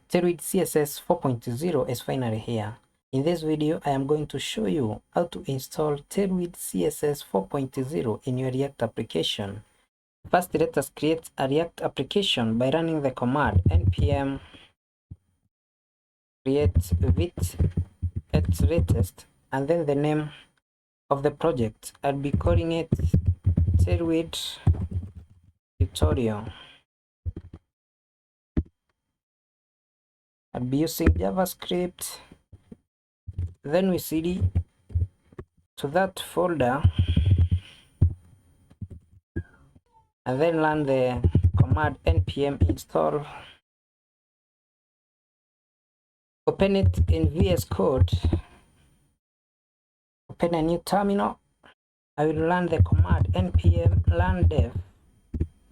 Tailwind CSS 4.0 is finally here. In this video, I am going to show you how to install Tailwind CSS 4.0 in your React application. First, let us create a React application by running the command npm create vite at latest and then the name of the project. I'll be calling it Tailwind tutorial. I'll be using JavaScript. Then we cd to that folder and then run the command npm install. Open it in VS Code. Open a new terminal. I will run the command npm run dev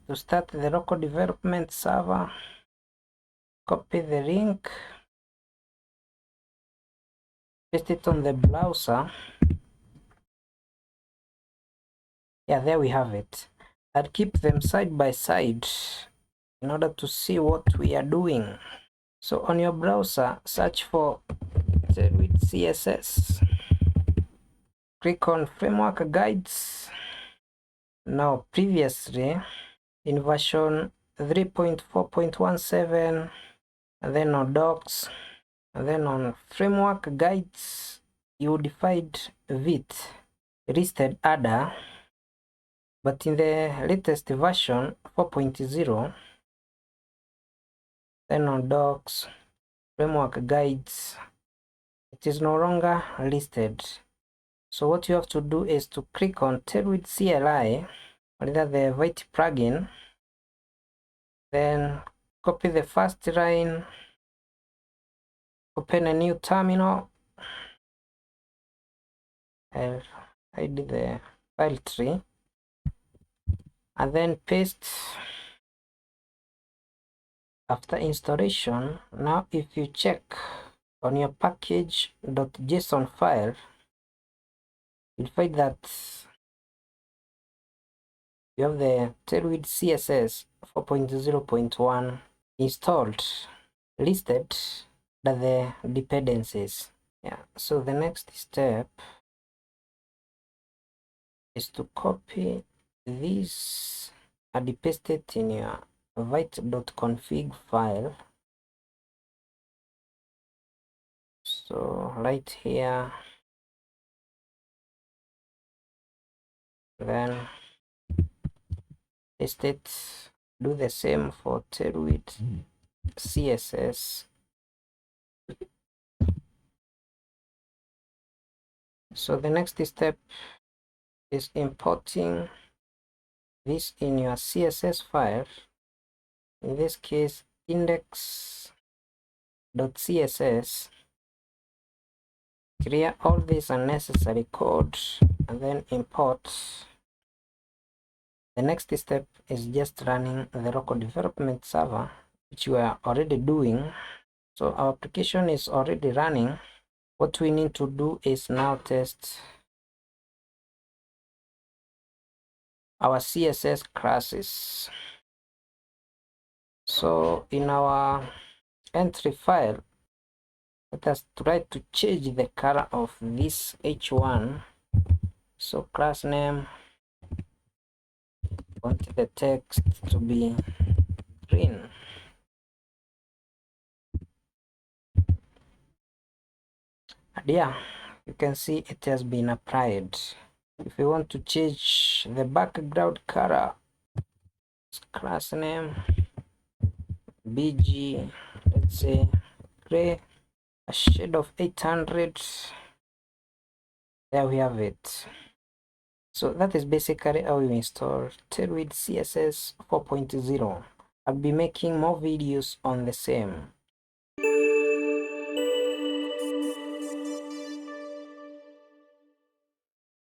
to start the local development server. Copy the link, paste it on the browser. Yeah, there we have it. I'll keep them side by side in order to see what we are doing. So on your browser, search for Tailwind CSS. Click on framework guides. Now previously in version 3.4.17 and then on docs and then on framework guides you would find Vite listed other, but in the latest version 4.0 then on docs framework guides it is no longer listed. So what you have to do is to click on Tailwind CLI or either the Vite plugin, then copy the first line, open a new terminal, I did the file tree, and then paste. After installation, now if you check on your package.json file, you'll find that you have the Tailwind CSS 4.0.1 installed, listed at the dependencies. Yeah, so the next step is to copy this and paste it in your vite.config file. So right here, then paste it. Do the same for Tailwind CSS. So the next step is importing this in your CSS file. In this case, index.css. Clear all this unnecessary code and then import. The next step is just running the local development server, which we are already doing. So our application is already running. What we need to do is now test our CSS classes. So in our entry file, let us try to change the color of this h1. So class name, want the text to be green. And yeah, you can see it has been applied. If you want to change the background color, class name bg, let's say gray, a shade of 800. There we have it. So that is basically how you install Tailwind CSS 4.0. I'll be making more videos on the same.